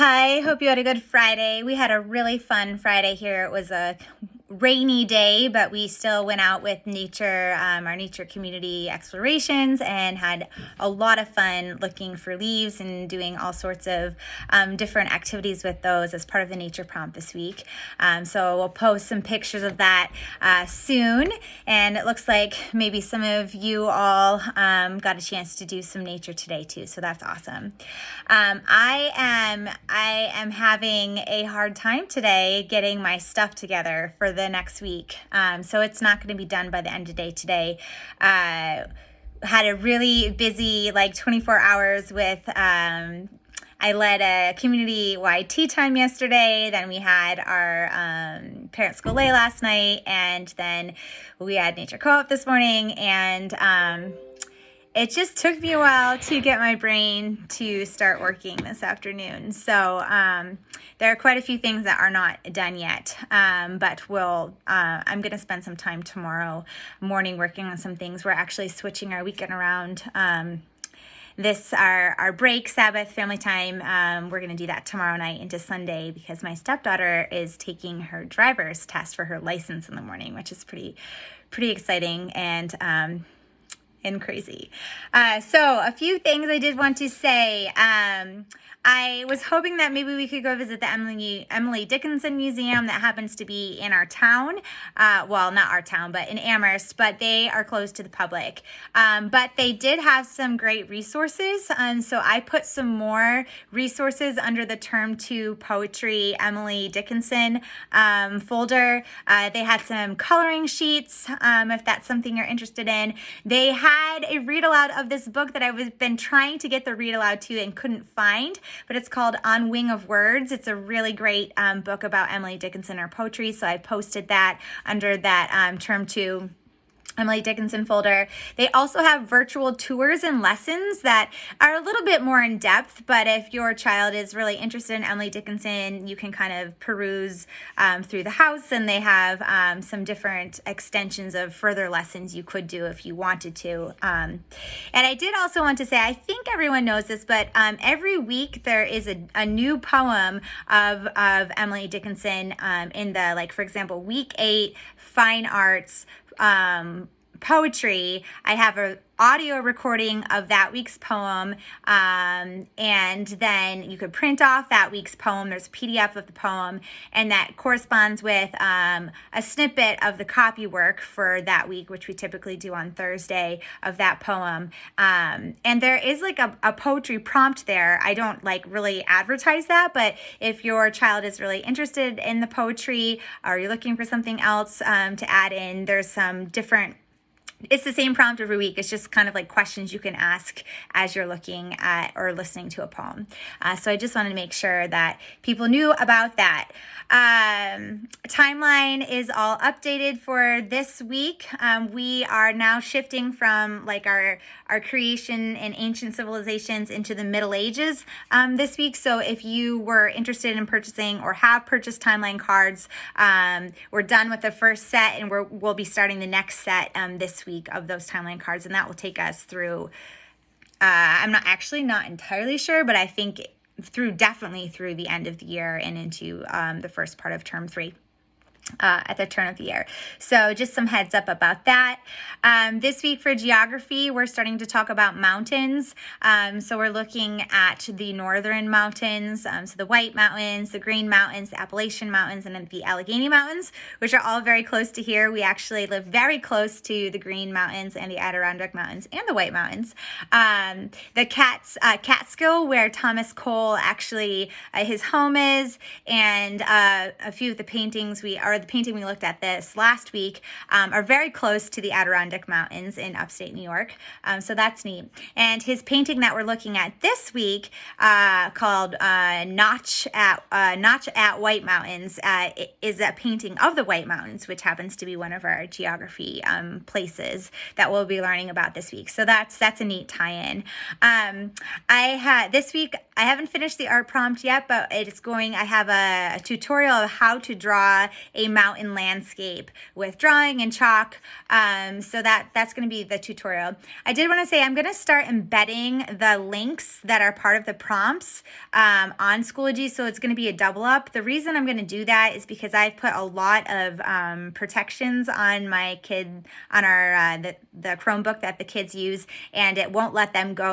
Hi, hope you had a good Friday. We had a really fun Friday here. It was a rainy day, but we still went out with nature, our nature community explorations, and had a lot of fun looking for leaves and doing all sorts of different activities with those as part of the nature prompt this week. So we'll post some pictures of that soon, and it looks like maybe some of you all got a chance to do some nature today too, so that's awesome. I am having a hard time today getting my stuff together for the next week. So it's not going to be done by the end of the day today. Had a really busy 24 hours with I led a community-wide tea time yesterday. Then we had our parent school lay last night, and then we had nature co-op this morning, and it just took me a while to get my brain to start working this afternoon. So there are quite a few things that are not done yet, but I'm going to spend some time tomorrow morning working on some things. We're actually switching our weekend around. Our break, Sabbath, family time, we're going to do that tomorrow night into Sunday because my stepdaughter is taking her driver's test for her license in the morning, which is pretty exciting and crazy. So a few things I did want to say. I was hoping that maybe we could go visit the Emily Dickinson Museum that happens to be in our town. Well, not our town, but in Amherst, but they are closed to the public. But they did have some great resources. So I put some more resources under the Term 2 Poetry Emily Dickinson folder. They had some coloring sheets, if that's something you're interested in. They had a read aloud of this book that I've been trying to get the read aloud to and couldn't find, but it's called On Wing of Words. It's a really great book about Emily Dickinson, her poetry, so I posted that under that Term 2 Emily Dickinson folder. They also have virtual tours and lessons that are a little bit more in depth, but if your child is really interested in Emily Dickinson, you can kind of peruse through the house, and they have some different extensions of further lessons you could do if you wanted to. And I did also want to say, I think everyone knows this, but every week there is a new poem of Emily Dickinson in the, for example, week 8, fine arts, poetry. I have an audio recording of that week's poem, and then you could print off that week's poem. There's a PDF of the poem, and that corresponds with a snippet of the copy work for that week, which we typically do on Thursday, of that poem. And there is a poetry prompt there. I don't really advertise that, but if your child is really interested in the poetry, or you're looking for something else to add in, there's some different. It's the same prompt every week. It's just kind of questions you can ask as you're looking at or listening to a poem. So I just wanted to make sure that people knew about that. Timeline is all updated for this week. We are now shifting from our creation in ancient civilizations into the Middle Ages this week. So if you were interested in purchasing or have purchased timeline cards, we're done with the first set, and we'll be starting the next set this week of those timeline cards, and that will take us through, I'm not entirely sure, but I think definitely through the end of the year and into the first part of term 3. At the turn of the year. So just some heads up about that. This week for geography, we're starting to talk about mountains. So we're looking at the northern mountains, so the White Mountains, the Green Mountains, the Appalachian Mountains, and then the Allegheny Mountains, which are all very close to here. We actually live very close to the Green Mountains and the Adirondack Mountains and the White Mountains. The Catskill, where Thomas Cole actually, his home is, and a few of the paintings the painting we looked at this last week are very close to the Adirondack Mountains in upstate New York. So that's neat. And his painting that we're looking at this week called Notch at White Mountains is a painting of the White Mountains, which happens to be one of our geography places that we'll be learning about this week. So that's a neat tie-in. This week, I haven't finished the art prompt yet, but I have a tutorial of how to draw a mountain landscape with drawing and chalk. So that's going to be the tutorial. I did want to say I'm going to start embedding the links that are part of the prompts on Schoology, so it's going to be a double up. The reason I'm going to do that is because I've put a lot of protections on my kid, on our the Chromebook that the kids use, and it won't let them go